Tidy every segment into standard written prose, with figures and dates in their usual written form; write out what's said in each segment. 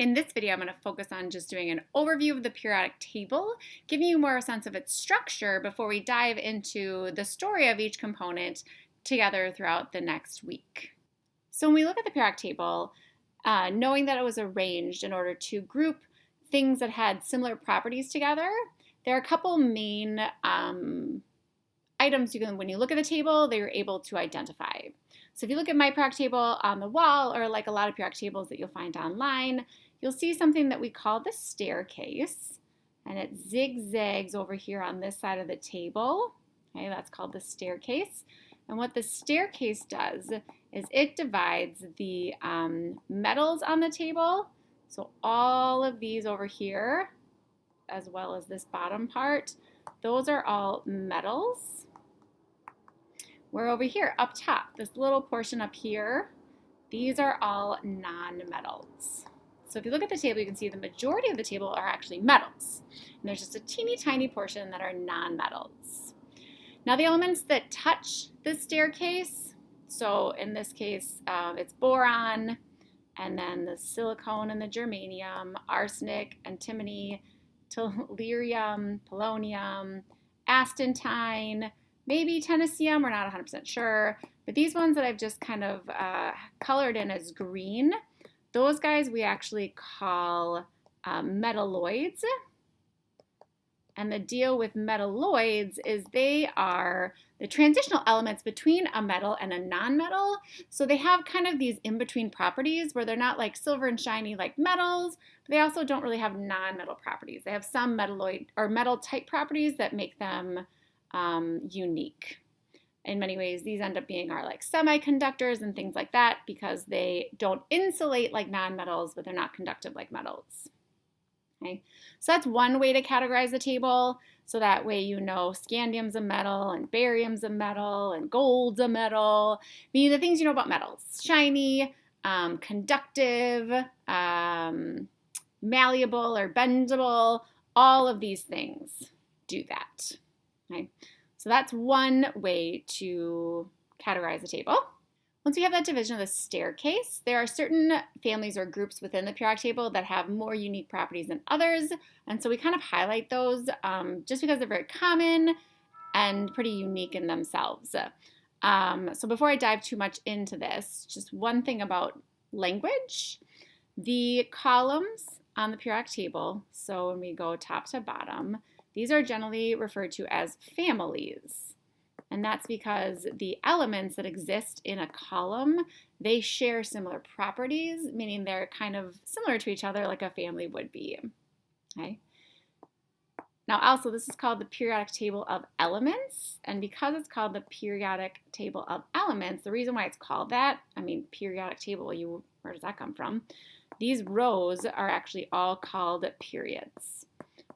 In this video, I'm going to focus on just doing an overview of the periodic table, giving you more a sense of its structure before we dive into the story of each component together throughout the next week. So when we look at the periodic table, knowing that it was arranged in order to group things that had similar properties together, there are a couple main items when you look at the table, that you're able to identify. So if you look at my periodic table on the wall, or like a lot of periodic tables that you'll find online, you'll see something that we call the staircase, and it zigzags over here on this side of the table. Okay, that's called the staircase. And what the staircase does is it divides the metals on the table. So all of these over here, as well as this bottom part, those are all metals. We're over here up top, this little portion up here, these are all non-metals. So if you look at the table, you can see the majority of the table are actually metals. And there's just a teeny tiny portion that are non-metals. Now the elements that touch the staircase, so in this case, it's boron, and then the silicon and the germanium, arsenic, antimony, tellurium, polonium, astatine, maybe tennessium, we're not 100% sure, but these ones that I've just kind of colored in as green, those guys we actually call metalloids. And the deal with metalloids is they are the transitional elements between a metal and a non-metal. So they have kind of these in-between properties where they're not like silver and shiny like metals, but they also don't really have non-metal properties. They have some metalloid or metal type properties that make them unique. In many ways, these end up being our like semiconductors and things like that because they don't insulate like non-metals, but they're not conductive like metals. Okay, so that's one way to categorize the table. So that way you know scandium's a metal and barium's a metal and gold's a metal. Meaning the things you know about metals: shiny, conductive, malleable or bendable. All of these things do that. Okay, so that's one way to categorize the table. Once we have that division of the staircase, there are certain families or groups within the periodic table that have more unique properties than others, and so we kind of highlight those just because they're very common and pretty unique in themselves. So before I dive too much into this, just one thing about language. The columns on the periodic table, so when we go top to bottom, these are generally referred to as families. And that's because the elements that exist in a column, they share similar properties, meaning they're kind of similar to each other like a family would be. Okay. Now also, this is called the periodic table of elements. And because it's called the periodic table of elements, the reason why it's called that, periodic table, where does that come from? These rows are actually all called periods.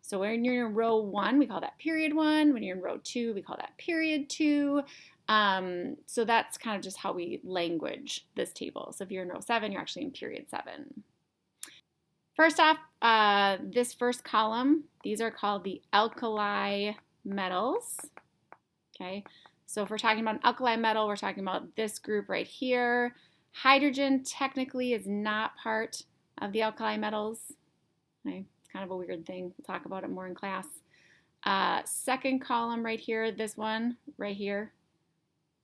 So when you're in row 1, we call that period 1. When you're in row 2, we call that period 2. So that's kind of just how we language this table. So if you're in row 7, you're actually in period 7. First off, this first column, these are called the alkali metals. Okay, so if we're talking about an alkali metal, we're talking about this group right here. Hydrogen technically is not part of the alkali metals. Okay. Kind of a weird thing. We'll talk about it more in class. Second column right here, this one right here.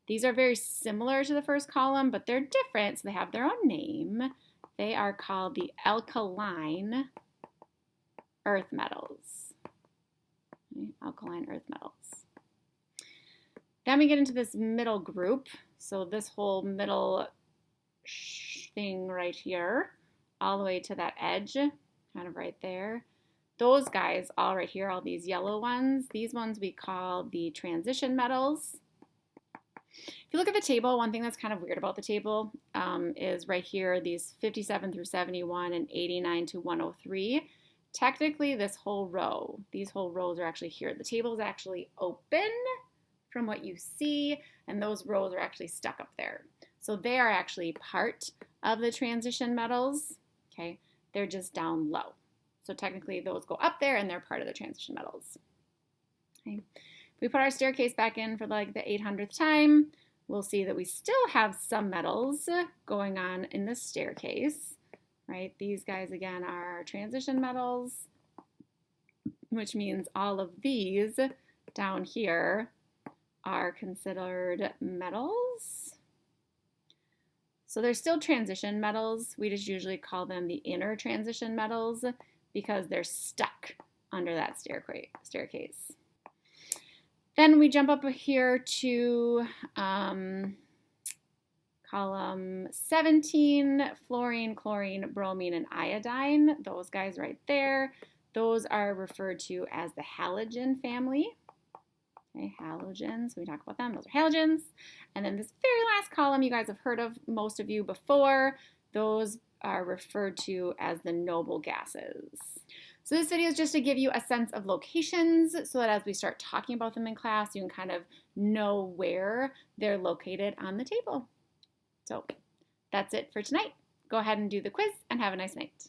These are very similar to the first column, but they're different, so they have their own name. They are called the alkaline earth metals. Okay, alkaline earth metals. Then we get into this middle group. So this whole middle thing right here, all the way to that edge, kind of right there. Those guys all right here, all these yellow ones, these ones we call the transition metals. If you look at the table, one thing that's kind of weird about the table is right here, these 57 through 71 and 89 to 103. Technically, this whole row, these whole rows are actually here. The table is actually open from what you see, and those rows are actually stuck up there. So they are actually part of the transition metals, okay? They're just down low. So technically those go up there and they're part of the transition metals. Okay. If we put our staircase back in for like the 800th time, we'll see that we still have some metals going on in the staircase, right? These guys, again, are transition metals, which means all of these down here are considered metals. So they're still transition metals. We just usually call them the inner transition metals because they're stuck under that staircase. Then we jump up here to column 17, fluorine, chlorine, bromine, and iodine. Those guys right there. Those are referred to as the halogen family. Okay, halogens, we talk about them, those are halogens. And then this very last column you guys have heard of, most of you before, those are referred to as the noble gases. So this video is just to give you a sense of locations so that as we start talking about them in class, you can kind of know where they're located on the table. So that's it for tonight. Go ahead and do the quiz and have a nice night.